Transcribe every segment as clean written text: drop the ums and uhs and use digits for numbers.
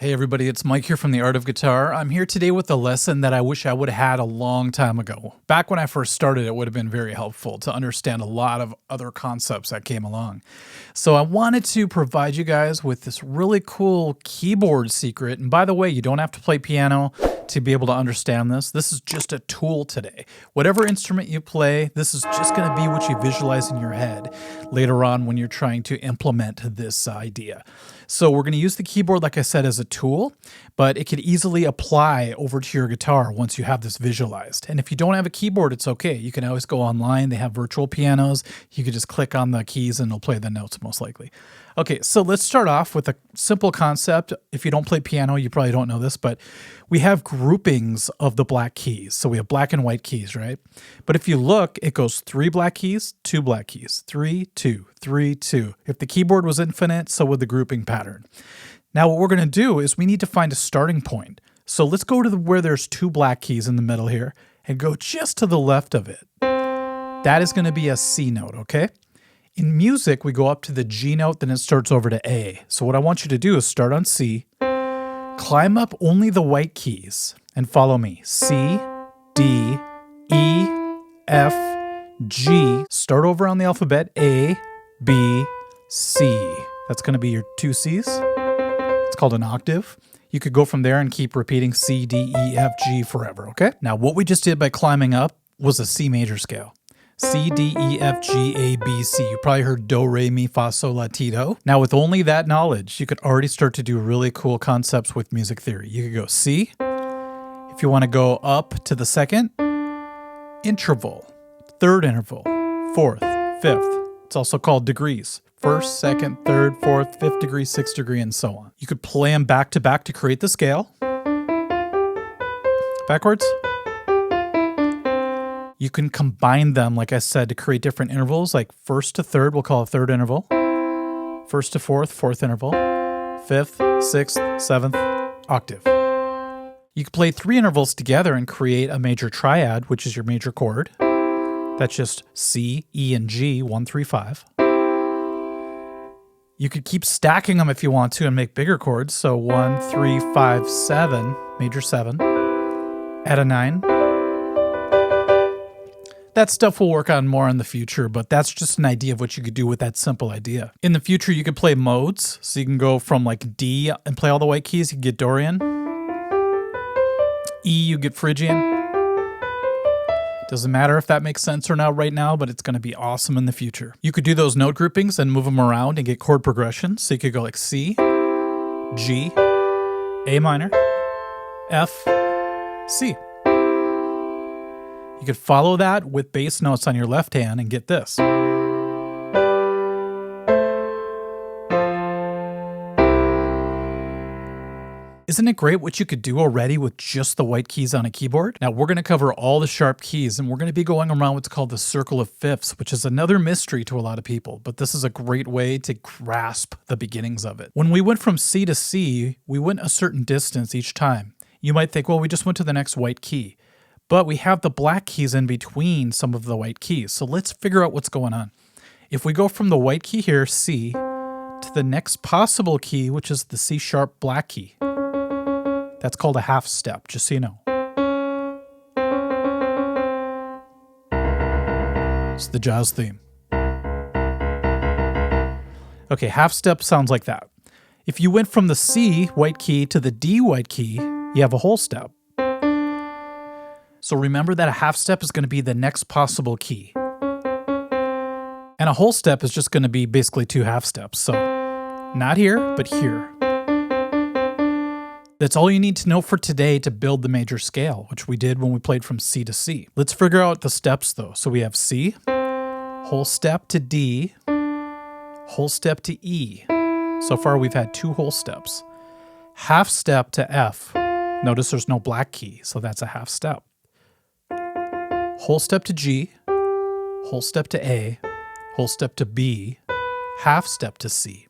Hey everybody, it's Mike here from The Art of Guitar. I'm here today with a lesson that I wish I would have had a long time ago. Back when I first started, it would have been very helpful to understand a lot of other concepts that came along. So I wanted to provide you guys with this really cool keyboard secret. And by the way, you don't have to play piano to be able to understand this. This is just a tool today. Whatever instrument you play, this is just going to be what you visualize in your head later on when you're trying to implement this idea. So we're going to use the keyboard, like I said, as a tool, but it could easily apply over to your guitar once you have this visualized. And if you don't have a keyboard, it's okay. You can always go online. They have virtual pianos. You can just click on the keys and it'll play the notes most likely. Okay, so let's start off with a simple concept. If you don't play piano, you probably don't know this, but we have groupings of the black keys. So we have black and white keys, right? But if you look, it goes 3 black keys, 2 black keys, 3, 2, 3, 2. If the keyboard was infinite, so would the grouping pattern. Now what we're going to do is we need to find a starting point. So let's go to where there's 2 black keys in the middle here and go just to the left of it. That is going to be a C note, okay? In music, we go up to the G note, then it starts over to A. So what I want you to do is start on C, climb up only the white keys, and follow me. C, D, E, F, G. Start over on the alphabet. A, B, C. That's going to be your 2 Cs. It's called an octave. You could go from there and keep repeating C, D, E, F, G forever, okay? Now, what we just did by climbing up was a C major scale. C, D, E, F, G, A, B, C. You probably heard do, re, mi, fa, sol, la, ti, do. Now, with only that knowledge, you could already start to do really cool concepts with music theory. You could go C. If you want to go up to the second, interval, third interval, fourth, fifth. It's also called degrees. First, second, third, fourth, fifth degree, sixth degree, and so on. You could play them back to back to create the scale. Backwards. You can combine them, like I said, to create different intervals, like first to third, we'll call a third interval. First to fourth, fourth interval. Fifth, sixth, seventh, octave. You can play 3 intervals together and create a major triad, which is your major chord. That's just C, E, and G, 1, 3, 5. You could keep stacking them if you want to and make bigger chords. So 1, 3, 5, 7, major 7. Add a 9. That stuff we'll work on more in the future, but that's just an idea of what you could do with that simple idea. In the future, you could play modes. So you can go from like D and play all the white keys. You can get Dorian. E, you get Phrygian. Doesn't matter if that makes sense or not right now, but it's going to be awesome in the future. You could do those note groupings and move them around and get chord progressions. So you could go like C, G, A minor, F, C. You could follow that with bass notes on your left hand and get this. Isn't it great what you could do already with just the white keys on a keyboard? Now we're going to cover all the sharp keys and we're going to be going around what's called the circle of fifths, which is another mystery to a lot of people, but this is a great way to grasp the beginnings of it. When we went from C to C, we went a certain distance each time. You might think, well, we just went to the next white key. But we have the black keys in between some of the white keys. So let's figure out what's going on. If we go from the white key here, C, to the next possible key, which is the C sharp black key. That's called a half step, just so you know. It's the jazz theme. Okay, half step sounds like that. If you went from the C white key to the D white key, you have a whole step. So remember that a half step is going to be the next possible key. And a whole step is just going to be basically 2 half steps. So not here, but here. That's all you need to know for today to build the major scale, which we did when we played from C to C. Let's figure out the steps though. So we have C, whole step to D, whole step to E. So far we've had 2 whole steps. Half step to F. Notice there's no black key, so that's a half step. Whole step to G, whole step to A, whole step to B, half step to C.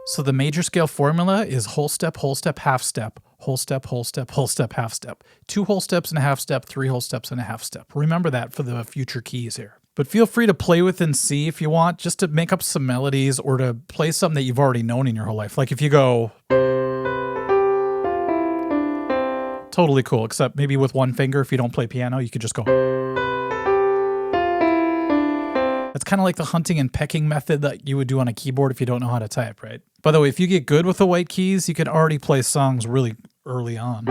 So the major scale formula is whole step, half step, whole step, half step. 2 whole steps and a half step, 3 whole steps and a half step. Remember that for the future keys here. But feel free to play within C if you want, just to make up some melodies or to play something that you've already known in your whole life. Like if you go... Totally cool, except maybe with one finger, if you don't play piano, you could just go. It's kind of like the hunting and pecking method that you would do on a keyboard if you don't know how to type, right? By the way, if you get good with the white keys, you can already play songs really early on.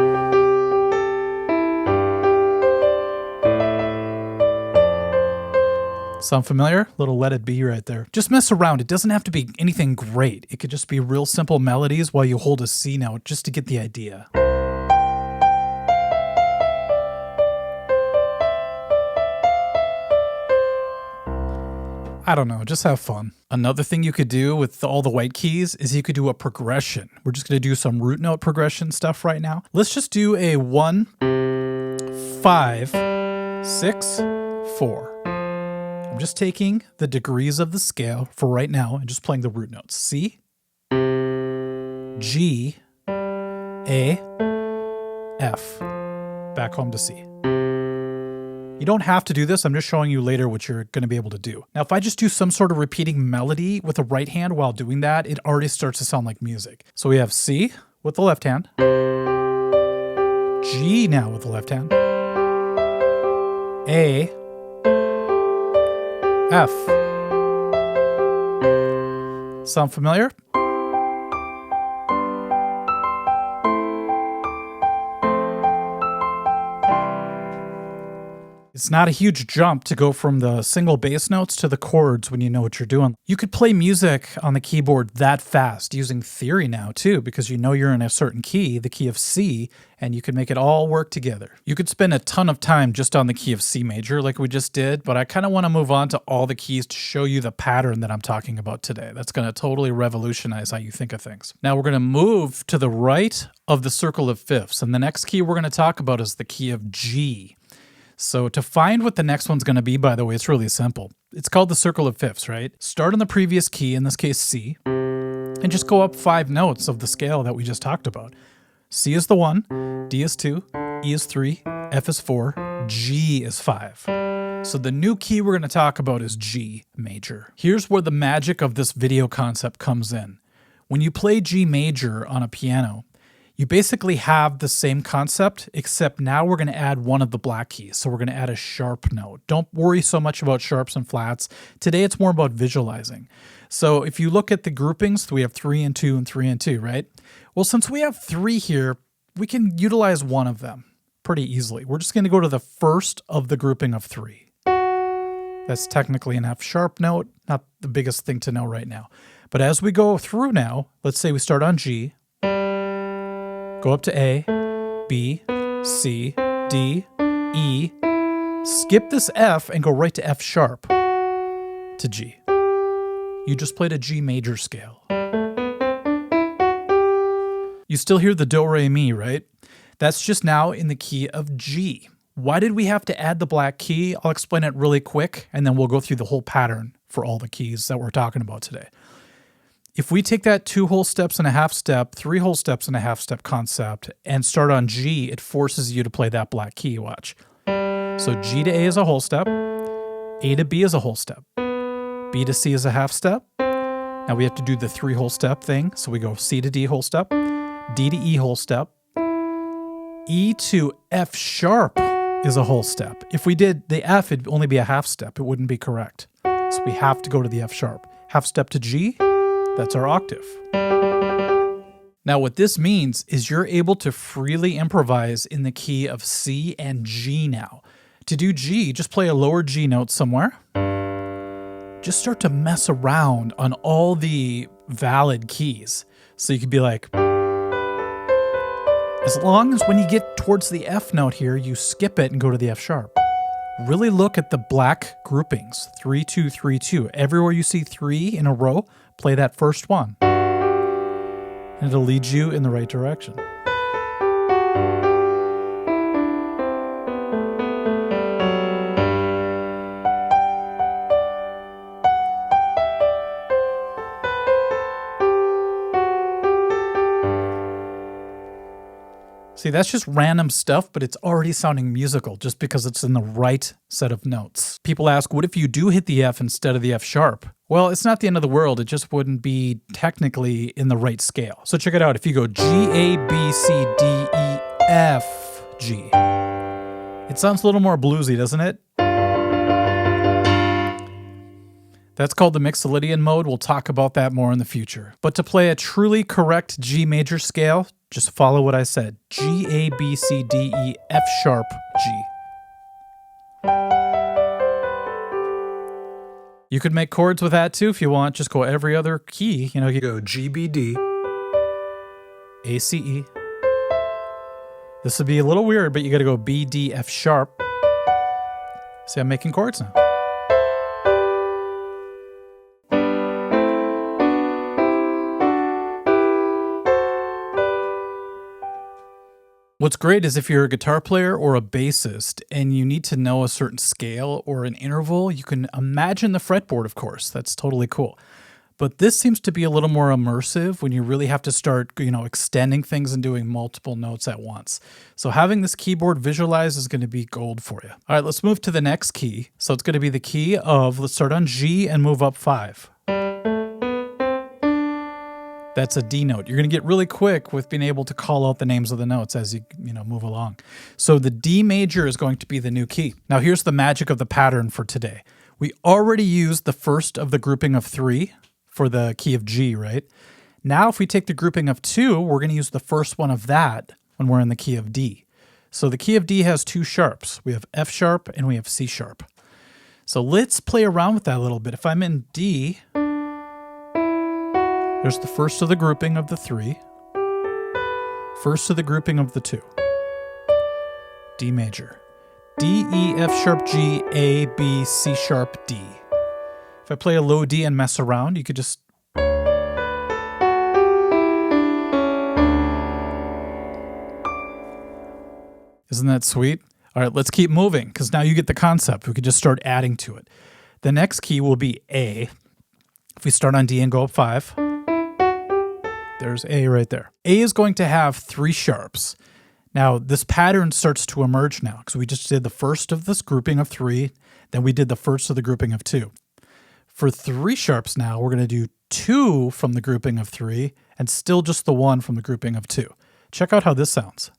Sound familiar? Little Let It Be right there. Just mess around. It doesn't have to be anything great. It could just be real simple melodies while you hold a C note just to get the idea. I don't know, just have fun. Another thing you could do with all the white keys is you could do a progression. We're just gonna do some root note progression stuff right now. Let's just do a 1, 5, 6, 4. I'm just taking the degrees of the scale for right now and just playing the root notes. C, G, A, F. Back home to C. You don't have to do this. I'm just showing you later what you're going to be able to do. Now, if I just do some sort of repeating melody with the right hand while doing that, it already starts to sound like music. So we have C with the left hand, G now with the left hand, A, F. Sound familiar? It's not a huge jump to go from the single bass notes to the chords when you know what you're doing. You could play music on the keyboard that fast using theory now too, because you know you're in a certain key, the key of C, and you can make it all work together. You could spend a ton of time just on the key of C major like we just did, but I kind of want to move on to all the keys to show you the pattern that I'm talking about today. That's going to totally revolutionize how you think of things. Now we're going to move to the right of the circle of fifths, and the next key we're going to talk about is the key of G. So to find what the next one's going to be, by the way, it's really simple. It's called the circle of fifths, right? Start on the previous key, in this case C, and just go up 5 notes of the scale that we just talked about. C is the 1, D is 2, E is 3, F is 4, G is 5. So the new key we're going to talk about is G major. Here's where the magic of this video concept comes in. When you play G major on a piano, you basically have the same concept, except now we're going to add one of the black keys. So we're going to add a sharp note. Don't worry so much about sharps and flats. Today it's more about visualizing. So if you look at the groupings, we have 3 and 2 and 3 and 2, right? Well, since we have 3 here, we can utilize one of them pretty easily. We're just going to go to the first of the grouping of 3. That's technically an F sharp note, not the biggest thing to know right now. But as we go through now, let's say we start on G, go up to A, B, C, D, E, skip this F and go right to F sharp to G. You just played a G major scale. You still hear the do, re, mi, right? That's just now in the key of G. Why did we have to add the black key? I'll explain it really quick, and then we'll go through the whole pattern for all the keys that we're talking about today. If we take that 2 whole steps and a half step, 3 whole steps and a half step concept and start on G, it forces you to play that black key, watch. So G to A is a whole step, A to B is a whole step, B to C is a half step. Now we have to do the 3 whole step thing. So we go C to D whole step, D to E whole step, E to F sharp is a whole step. If we did the F, it'd only be a half step. It wouldn't be correct. So we have to go to the F sharp. Half step to G, that's our octave. Now what this means is you're able to freely improvise in the key of C and G now. To do G, just play a lower G note somewhere. Just start to mess around on all the valid keys. So you could be like, as long as when you get towards the F note here, you skip it and go to the F sharp. Really look at the black groupings, 3, 2, 3, 2. Everywhere you see 3 in a row, play that first one. And it'll lead you in the right direction. See, that's just random stuff, but it's already sounding musical just because it's in the right set of notes. People ask, what if you do hit the F instead of the F sharp? Well, it's not the end of the world. It just wouldn't be technically in the right scale. So check it out. If you go G, A, B, C, D, E, F, G. It sounds a little more bluesy, doesn't it? That's called the Mixolydian mode. We'll talk about that more in the future. But to play a truly correct G major scale, just follow what I said. G, A, B, C, D, E, F sharp, G. You could make chords with that too if you want. Just go every other key. You know, you go G, B, D, A, C, E. This would be a little weird, but you got to go B, D, F sharp. See, I'm making chords now. What's great is if you're a guitar player or a bassist and you need to know a certain scale or an interval, you can imagine the fretboard, of course. That's totally cool. But this seems to be a little more immersive when you really have to start, extending things and doing multiple notes at once. So having this keyboard visualized is going to be gold for you. All right, let's move to the next key. So it's going to be the key of, let's start on G and move up 5. That's a D note. You're going to get really quick with being able to call out the names of the notes as you move along. So the D major is going to be the new key. Now here's the magic of the pattern for today. We already used the first of the grouping of 3 for the key of G, right? Now if we take the grouping of 2, we're going to use the first one of that when we're in the key of D. So the key of D has 2 sharps. We have F sharp and we have C sharp. So let's play around with that a little bit. If I'm in D, there's the first of the grouping of the 3, first of the grouping of the 2, D major, D, E, F sharp, G, A, B, C sharp, D. If I play a low D and mess around, you could just... Isn't that sweet? All right, let's keep moving because now you get the concept. We could just start adding to it. The next key will be A. If we start on D and go up 5, there's A right there. A is going to have 3 sharps. Now, this pattern starts to emerge now because we just did the first of this grouping of 3, then we did the first of the grouping of 2. For 3 sharps now, we're going to do 2 from the grouping of 3 and still just the 1 from the grouping of 2. Check out how this sounds.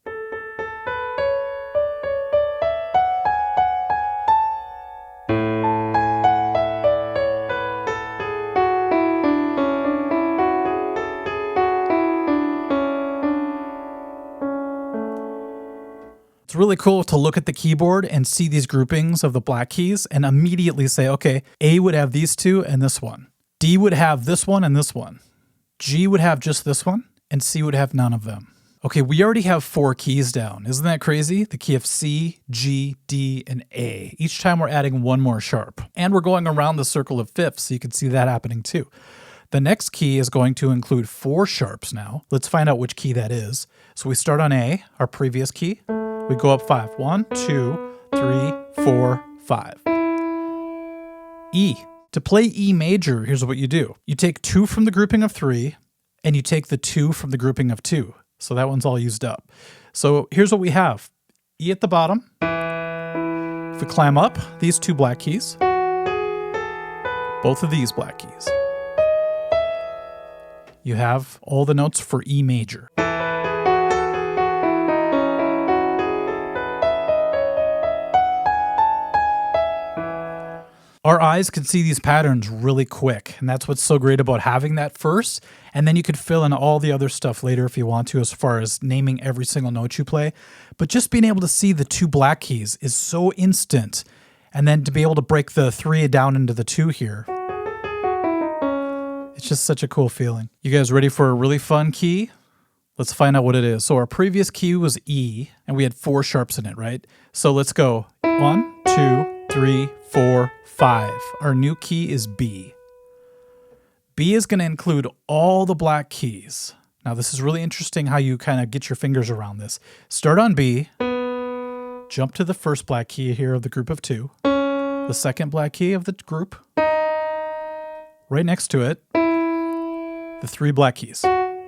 It's really cool to look at the keyboard and see these groupings of the black keys and immediately say, okay, A would have these 2 and this one. D would have this one and this one. G would have just this one, and C would have none of them. Okay, we already have 4 keys down. Isn't that crazy? The key of C, G, D, and A. Each time we're adding 1 more sharp. And we're going around the circle of fifths, so you can see that happening too. The next key is going to include 4 sharps now. Let's find out which key that is. So we start on A, our previous key. We go up 5. 1, 2, 3, 4, 5. E. To play E major, here's what you do. You take 2 from the grouping of 3, and you take the 2 from the grouping of 2. So that one's all used up. So here's what we have. E at the bottom. If we climb up, these 2 black keys. Both of these black keys. You have all the notes for E major. Our eyes can see these patterns really quick, and that's what's so great about having that first, and then you could fill in all the other stuff later if you want to as far as naming every single note you play. But just being able to see the 2 black keys is so instant, and then to be able to break the 3 down into the 2 here, it's just such a cool feeling. You guys ready for a really fun key? Let's find out what it is. So our previous key was E, and we had 4 sharps in it, right? So let's go 1, 2, 3, 4, 5. Our new key is B. B is going to include all the black keys. Now this is really interesting how you kind of get your fingers around this. Start on B, jump to the first black key here of the group of 2, the second black key of the group, right next to it, the 3 black keys. And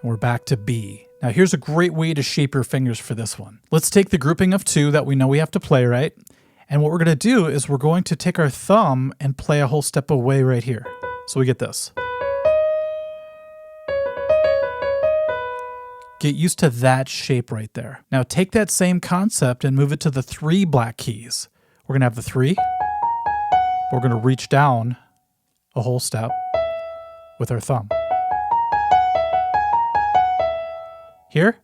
we're back to B. Now here's a great way to shape your fingers for this one. Let's take the grouping of 2 that we know we have to play, right? And what we're going to do is we're going to take our thumb and play a whole step away right here. So we get this. Get used to that shape right there. Now take that same concept and move it to the 3 black keys. We're going to have the 3. We're going to reach down a whole step with our thumb. Here.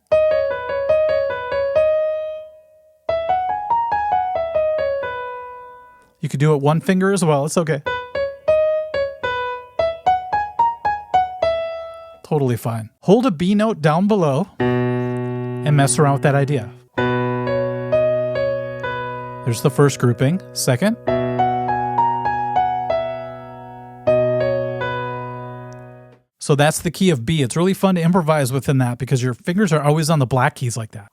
You could do it one finger as well. It's okay. Totally fine. Hold a B note down below and mess around with that idea. There's the first grouping. Second. So that's the key of B. It's really fun to improvise within that because your fingers are always on the black keys like that.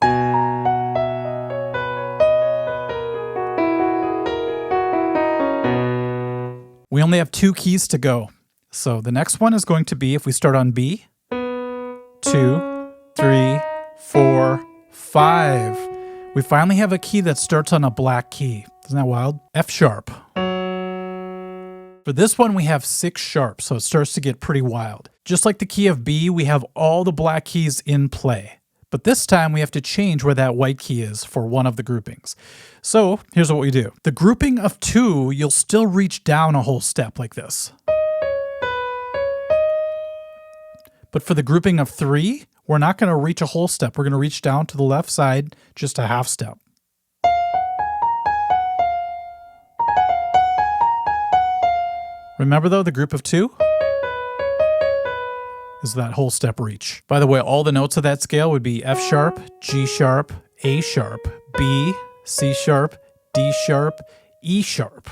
We only have 2 keys to go. So the next one is going to be, if we start on B, 2, 3, 4, 5. We finally have a key that starts on a black key. Isn't that wild? F sharp. For this one, we have 6 sharps, so it starts to get pretty wild. Just like the key of B, we have all the black keys in play. But this time we have to change where that white key is for one of the groupings. So here's what we do. The grouping of 2, you'll still reach down a whole step like this. But for the grouping of 3, we're not going to reach a whole step. We're going to reach down to the left side just a half step. Remember though, the group of 2 is that whole step reach. By the way, all the notes of that scale would be F sharp, G sharp, A sharp, B, C sharp, D sharp, E sharp,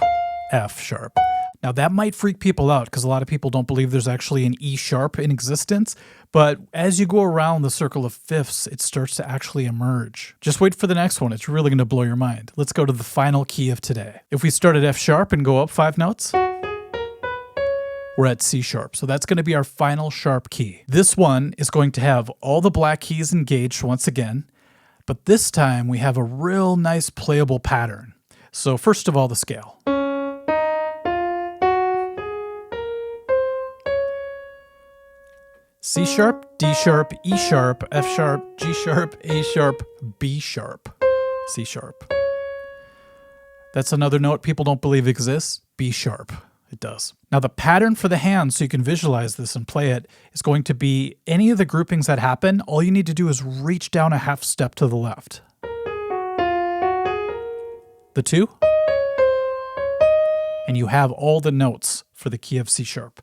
F sharp. Now that might freak people out because a lot of people don't believe there's actually an E sharp in existence, but as you go around the circle of fifths, it starts to actually emerge. Just wait for the next one. It's really going to blow your mind. Let's go to the final key of today. If we start at F sharp and go up 5 notes, we're at C sharp. So that's going to be our final sharp key. This one is going to have all the black keys engaged once again, but this time we have a real nice playable pattern. So first of all, the scale. C sharp, D sharp, E sharp, F sharp, G sharp, A sharp, B sharp, C sharp. That's another note people don't believe exists. B sharp. It does. Now the pattern for the hand, so you can visualize this and play it, is going to be any of the groupings that happen, all you need to do is reach down a half step to the left. The 2. And you have all the notes for the key of C sharp.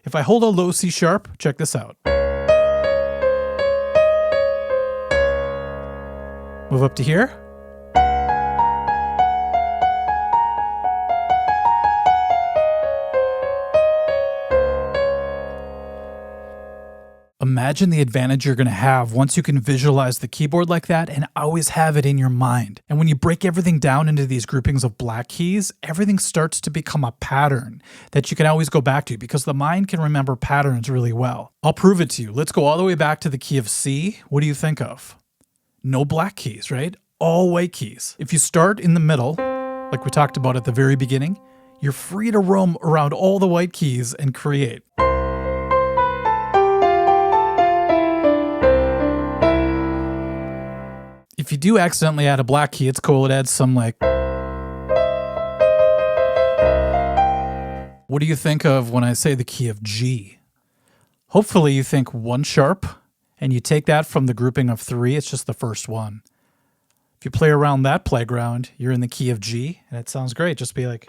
If I hold a low C sharp, check this out. Move up to here. Imagine the advantage you're going to have once you can visualize the keyboard like that and always have it in your mind. And when you break everything down into these groupings of black keys, everything starts to become a pattern that you can always go back to because the mind can remember patterns really well. I'll prove it to you. Let's go all the way back to the key of C. What do you think of? No black keys, right? All white keys. If you start in the middle, like we talked about at the very beginning, you're free to roam around all the white keys and create. If you do accidentally add a black key, it's cool. It adds some like... What do you think of when I say the key of G? Hopefully you think 1 sharp, and you take that from the grouping of 3. It's just the first one. If you play around that playground, you're in the key of G, and it sounds great. Just be like...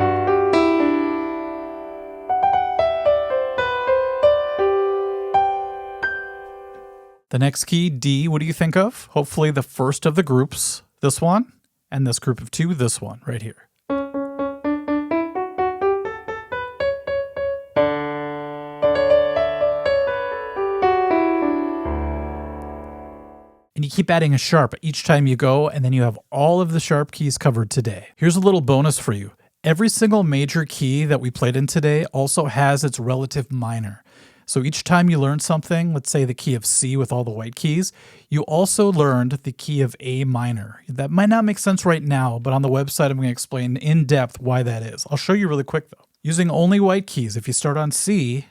The next key, D, what do you think of? Hopefully the first of the groups, this one, and this group of 2, this one, right here. And you keep adding a sharp each time you go, and then you have all of the sharp keys covered today. Here's a little bonus for you. Every single major key that we played in today also has its relative minor. So each time you learn something, let's say the key of C with all the white keys, you also learned the key of A minor. That might not make sense right now, but on the website I'm going to explain in depth why that is. I'll show you really quick though. Using only white keys, if you start on C,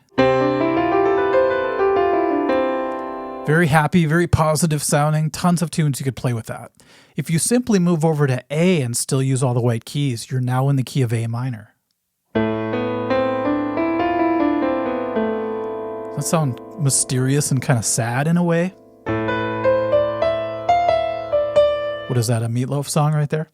Very happy, very positive sounding, tons of tunes you could play with that. If you simply move over to A and still use all the white keys, you're now in the key of A minor. Does that sound mysterious and kind of sad in a way? What is that, a Meatloaf song right there?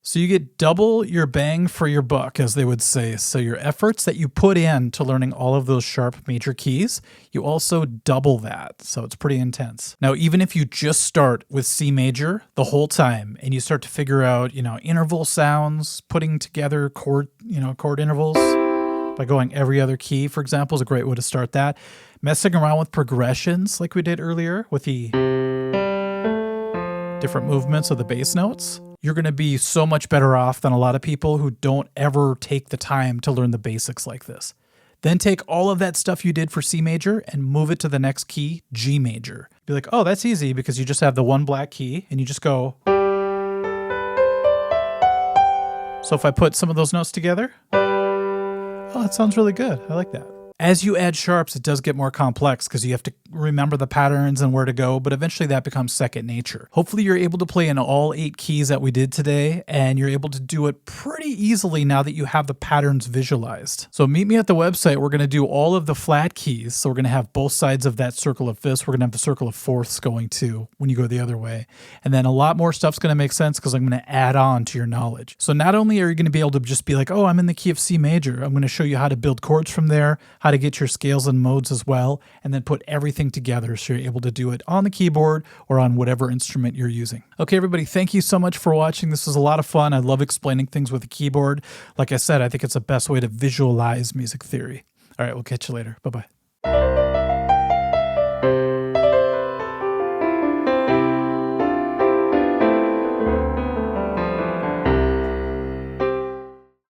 So you get double your bang for your buck, as they would say. So your efforts that you put in to learning all of those sharp major keys, you also double that. So it's pretty intense. Now, even if you just start with C major the whole time and you start to figure out, interval sounds, putting together chord intervals by going every other key, for example, is a great way to start that. Messing around with progressions like we did earlier with the different movements of the bass notes, you're going to be so much better off than a lot of people who don't ever take the time to learn the basics like this. Then take all of that stuff you did for C major and move it to the next key, G major. Be like, oh, that's easy because you just have the one black key and you just go. So if I put some of those notes together, oh, that sounds really good. I like that. As you add sharps, it does get more complex because you have to remember the patterns and where to go, but eventually that becomes second nature. Hopefully you're able to play in all 8 keys that we did today, and you're able to do it pretty easily now that you have the patterns visualized. So meet me at the website. We're going to do all of the flat keys. So we're going to have both sides of that circle of fifths. We're going to have the circle of fourths going too when you go the other way. And then a lot more stuff's going to make sense because I'm going to add on to your knowledge. So not only are you going to be able to just be like, oh, I'm in the key of C major. I'm going to show you how to build chords from there, how to get your scales and modes as well, and then put everything together so you're able to do it on the keyboard or on whatever instrument you're using. Okay, everybody, thank you so much for watching. This was a lot of fun. I love explaining things with a keyboard. Like I said, I think it's the best way to visualize music theory. All right, we'll catch you later. Bye-bye.